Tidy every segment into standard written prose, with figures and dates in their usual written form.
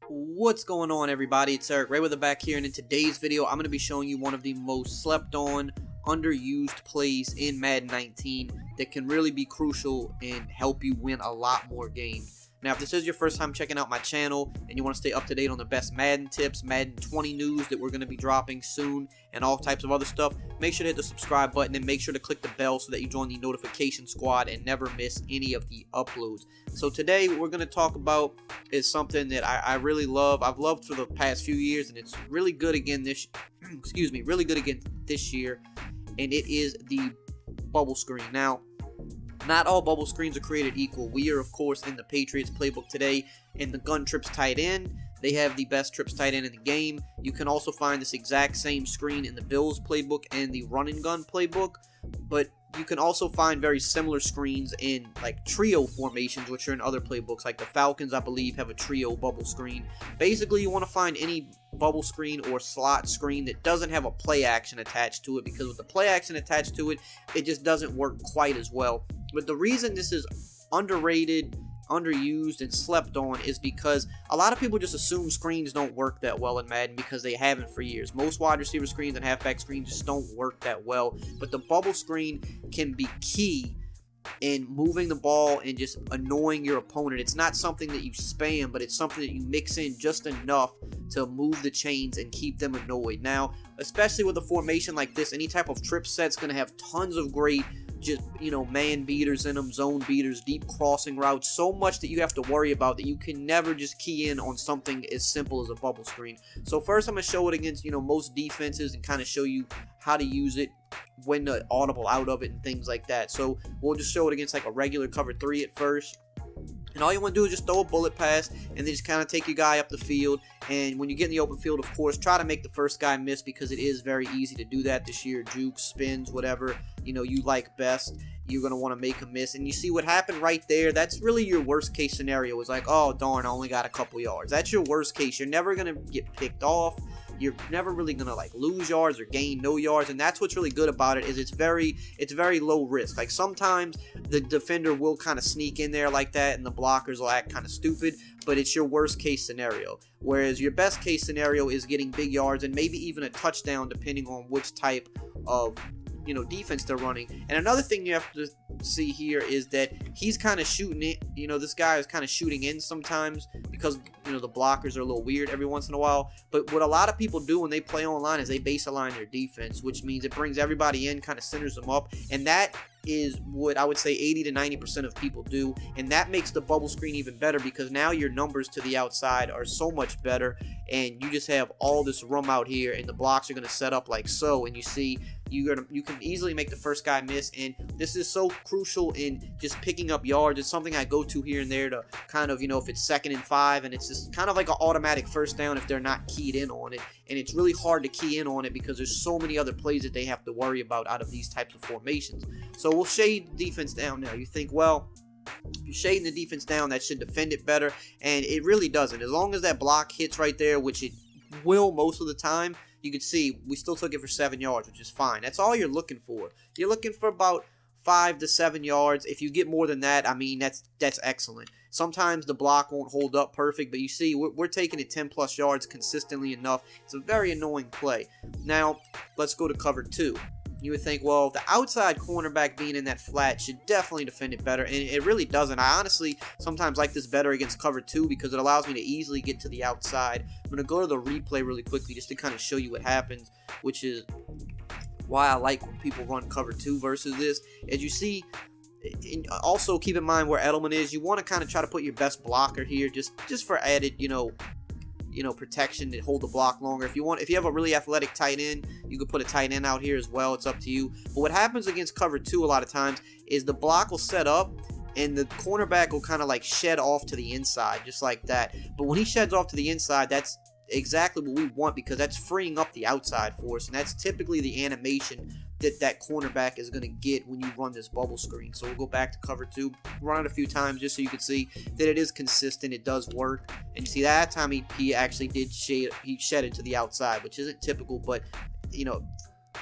What's going on, everybody? It's EricRayweather back here, and in today's video I'm going to be showing you one of the most slept on, underused plays in Madden 19 that can really be crucial and help you win a lot more games. Now, if this is your first time checking out my channel and you want to stay up to date on the best Madden tips, Madden 20 news that we're going to be dropping soon, and all types of other stuff, make sure to hit the subscribe button and make sure to click the bell so that you join the notification squad and never miss any of the uploads. So today, what we're going to talk about is something that I really love. I've loved for the past few years, and it's really good again this really good again this year, and it is the bubble screen. Now, not all bubble screens are created equal. We are, of course, in the Patriots playbook today in the gun trips tight end. They have the best trips tight end in the game. You can also find this exact same screen in the Bills playbook and the run and gun playbook. But you can also find very similar screens in like trio formations, which are in other playbooks. Like the Falcons, I believe, have a trio bubble screen. Basically, you want to find any bubble screen or slot screen that doesn't have a play action attached to it, because with the play action attached to it, it just doesn't work quite as well. But the reason this is underrated, underused, and slept on is because a lot of people just assume screens don't work that well in Madden because they haven't for years. Most wide receiver screens and halfback screens just don't work that well, but the bubble screen can be key in moving the ball and just annoying your opponent. It's not something that you spam, but it's something that you mix in just enough to move the chains and keep them annoyed. Now, especially with a formation like this, any type of trip set's going to have tons of great man beaters in them, zone beaters, deep crossing routes, so much that you have to worry about that you can never just key in on something as simple as a bubble screen. So first I'm going to show it against, most defenses and kind of show you how to use it, when to audible out of it and things like that. So we'll just show it against like a regular cover 3 at first. And all you want to do is just throw a bullet pass and then just kind of take your guy up the field. And when you get in the open field, of course, try to make the first guy miss, because it is very easy to do that this year. Jukes, spins, whatever, you like best, you're going to want to make a miss. And you see what happened right there? That's really your worst case scenario. It's like, oh, darn, I only got a couple yards. That's your worst case. You're never going to get picked off. You're never really going to lose yards or gain no yards, and that's what's really good about it, is it's very low risk. Like sometimes the defender will kind of sneak in there like that and the blockers will act kind of stupid, but it's your worst case scenario. Whereas your best case scenario is getting big yards and maybe even a touchdown, depending on which type of defense they're running. And another thing you have to see here is that he's kind of shooting it. This guy is kind of shooting in sometimes because the blockers are a little weird every once in a while. But what a lot of people do when they play online is they base align their defense, which means it brings everybody in, kind of centers them up, and that is what I would say 80 to 90% of people do, and that makes the bubble screen even better, because now your numbers to the outside are so much better, and you just have all this room out here, and the blocks are going to set up like so, and you see you can easily make the first guy miss. And this is so crucial in just picking up yards. It's something I go to here and there to kind of, if it's 2nd and 5 and it's just kind of like an automatic first down if they're not keyed in on it. And it's really hard to key in on it because there's so many other plays that they have to worry about out of these types of formations. So we'll shade the defense down now. You think, well, you're shading the defense down, that should defend it better, and it really doesn't. As long as that block hits right there, which it will most of the time, you can see we still took it for 7 yards, which is fine. That's all you're looking for. You're looking for about 5 to 7 yards. If you get more than that, I mean, that's excellent. Sometimes the block won't hold up perfect, but you see we're taking it 10 plus yards consistently enough. It's a very annoying play. Now let's go to cover 2. You would think, well, the outside cornerback being in that flat should definitely defend it better, and it really doesn't. I honestly sometimes like this better against cover 2 because it allows me to easily get to the outside. I'm going to go to the replay really quickly just to kind of show you what happens, which is why I like when people run cover 2 versus this. As you see, and also keep in mind where Edelman is. You want to kind of try to put your best blocker here just for added, protection to hold the block longer. If you have a really athletic tight end, you could put a tight end out here as well. It's up to you. But what happens against cover 2 a lot of times is the block will set up and the cornerback will kind of shed off to the inside, just like that. But when he sheds off to the inside, that's exactly what we want, because that's freeing up the outside for us, and that's typically the animation that cornerback is going to get when you run this bubble screen. So we'll go back to cover 2, run it a few times just so you can see that it is consistent, it does work. And you see that time he actually did shed it to the outside, which isn't typical, but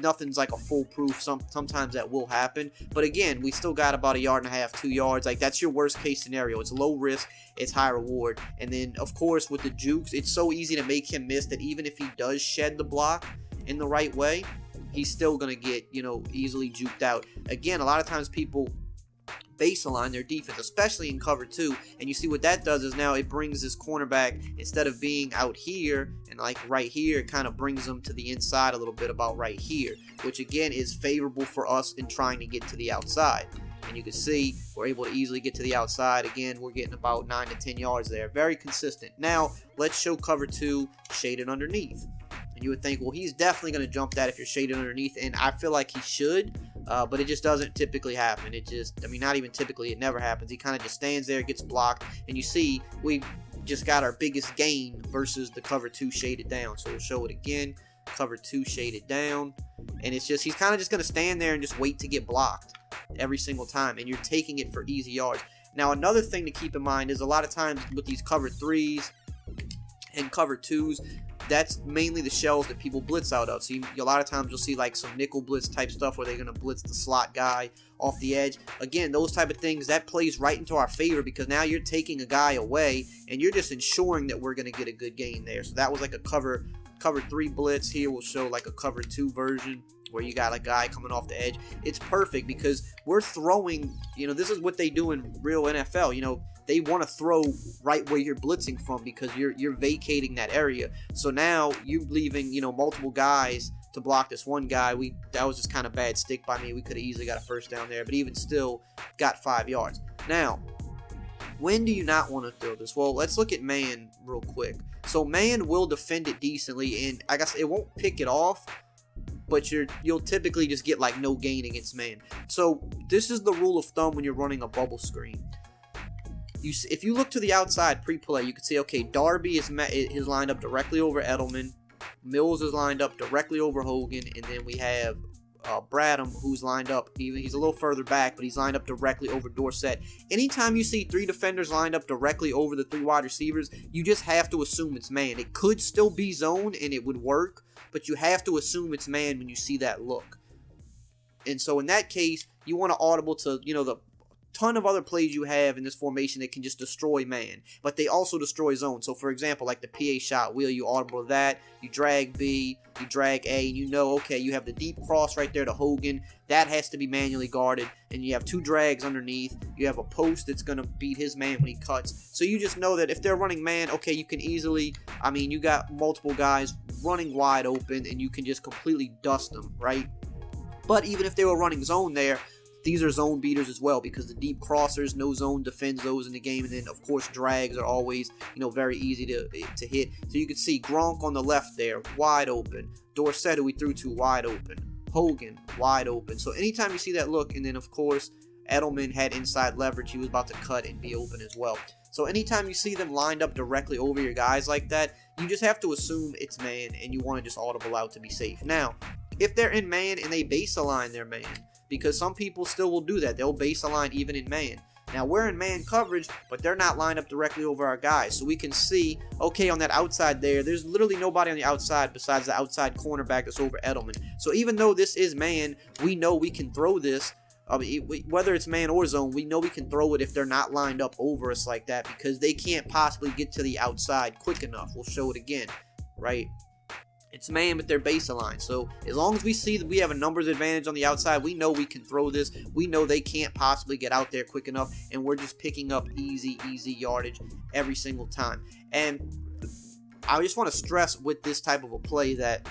nothing's like a foolproof. Sometimes that will happen, but again, we still got about 1.5 yards, 2 yards. Like, that's your worst case scenario. It's low risk, it's high reward. And then of course with the jukes, it's so easy to make him miss that even if he does shed the block in the right way, he's still gonna get, you know, easily juked out. Again, a lot of times people base align their defense, especially in cover 2, and you see what that does is now it brings this cornerback, instead of being out here and like right here, it kind of brings them to the inside a little bit, about right here, which again is favorable for us in trying to get to the outside. And you can see we're able to easily get to the outside. Again, we're getting about 9 to 10 yards there. Very consistent. Now let's show cover 2 shaded underneath. And you would think, well, he's definitely going to jump that if you're shaded underneath, and I feel like he should, but it just doesn't typically happen. It just, I mean, not even typically, it never happens. He kind of just stands there, gets blocked, and you see we just got our biggest gain versus the cover 2 shaded down. So we'll show it again, cover 2 shaded down, and it's just, he's kind of just going to stand there and just wait to get blocked every single time, and you're taking it for easy yards. Now, another thing to keep in mind is a lot of times with these cover 3s and cover 2s, that's mainly the shells that people blitz out of. So a lot of times you'll see like some nickel blitz type stuff where they're going to blitz the slot guy off the edge. Again, those type of things, that plays right into our favor, because now you're taking a guy away and you're just ensuring that we're going to get a good gain there. So that was like a cover 3 blitz. Here we'll show like a cover 2 version where you got a guy coming off the edge. It's perfect because we're throwing, you know, this is what they do in real NFL. You know, they want to throw right where you're blitzing from because you're vacating that area. So now you're leaving, you know, multiple guys to block this one guy. That was just kind of bad stick by me. We could have easily got a first down there, but even still got 5 yards. Now, when do you not want to throw this? Well, let's look at man real quick. So man will defend it decently, and I guess it won't pick it off, but you'll typically just get like no gain against man. So this is the rule of thumb when you're running a bubble screen. If you look to the outside pre-play, you can see, okay, Darby is lined up directly over Edelman, Mills is lined up directly over Hogan, and then we have Bradham, who's lined up, he's a little further back, but he's lined up directly over Dorsett. Anytime you see 3 defenders lined up directly over the 3 wide receivers, you just have to assume it's man. It could still be zone and it would work, but you have to assume it's man when you see that look. And so in that case, you want to audible to, you know, the ton of other plays you have in this formation that can just destroy man, but they also destroy zone. So for example, like the PA shot wheel, you audible to that, you drag B, you drag A, and you know, okay, you have the deep cross right there to Hogan, that has to be manually guarded, and you have 2 drags underneath, you have a post that's going to beat his man when he cuts. So you just know that if they're running man, okay, you can easily, I mean, you got multiple guys running wide open and you can just completely dust them, right? But even if they were running zone there, these are zone beaters as well, because the deep crossers, no zone defends those in the game, and then of course drags are always, you know, very easy to hit. So you can see Gronk on the left there, wide open. Dorsett, who we threw to, wide open. Hogan, wide open. So anytime you see that look, and then of course Edelman had inside leverage, he was about to cut and be open as well. So anytime you see them lined up directly over your guys like that, you just have to assume it's man, and you want to just audible out to be safe. Now, if they're in man and they base align their man, because some people still will do that. They'll base align even in man. Now, we're in man coverage, but they're not lined up directly over our guys. So we can see, okay, on that outside there's literally nobody on the outside besides the outside cornerback that's over Edelman. So even though this is man, we know we can throw this. Whether it's man or zone, we know we can throw it if they're not lined up over us like that, because they can't possibly get to the outside quick enough. We'll show it again, right? It's man, but they're base aligned. So as long as we see that we have a numbers advantage on the outside, we know we can throw this. We know they can't possibly get out there quick enough, and we're just picking up easy yardage every single time. And I just want to stress with this type of a play that,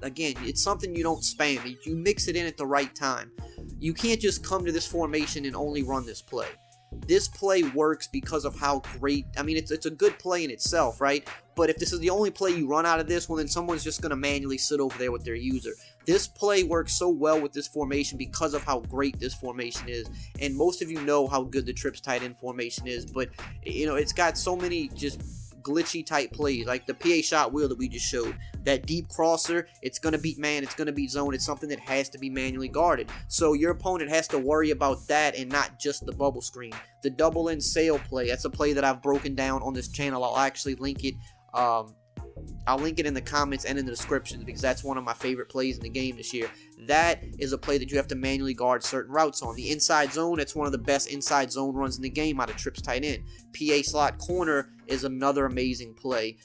again, it's something you don't spam. You mix it in at the right time. You can't just come to this formation and only run this play. This play works because of how great, I mean, it's a good play in itself, right? But if this is the only play you run out of this, well, then someone's just going to manually sit over there with their user. This play works so well with this formation because of how great this formation is. And most of you know how good the trips tight end formation is, but, you know, it's got so many just glitchy type plays, like the PA shot wheel that we just showed. That deep crosser, it's going to beat man, it's going to beat zone. It's something that has to be manually guarded. So your opponent has to worry about that and not just the bubble screen. The double in sail play, that's a play that I've broken down on this channel. I'll actually link it I'll link it in the comments and in the description because that's one of my favorite plays in the game this year. That is a play that you have to manually guard certain routes on. The inside zone, that's one of the best inside zone runs in the game out of trips tight end. PA slot corner is another amazing play.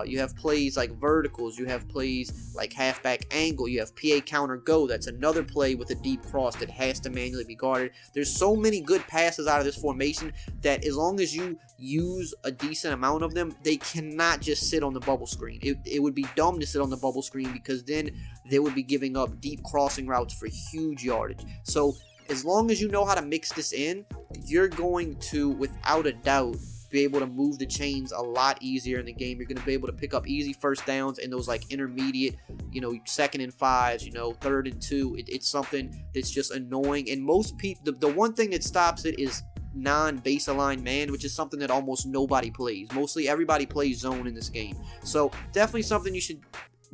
You have plays like verticals. You have plays like halfback angle. You have PA counter go. That's another play with a deep cross that has to manually be guarded. There's so many good passes out of this formation that as long as you use a decent amount of them, they cannot just sit on the bubble screen. It would be dumb to sit on the bubble screen because then they would be giving up deep crossing routes for huge yardage. So as long as you know how to mix this in, you're going to, without a doubt, be able to move the chains a lot easier in the game. You're going to be able to pick up easy first downs in those like intermediate, you know, 2nd and 5s, you know, 3rd and 2. It's something that's just annoying. And most people, the one thing that stops it is non-base aligned man, which is something that almost nobody plays. Mostly everybody plays zone in this game. So definitely something you should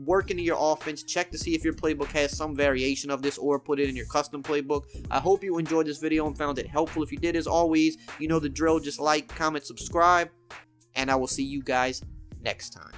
work into your offense. Check to see if your playbook has some variation of this or put it in your custom playbook. I hope you enjoyed this video and found it helpful. If you did, as always, you know the drill. Just like, comment, subscribe, and I will see you guys next time.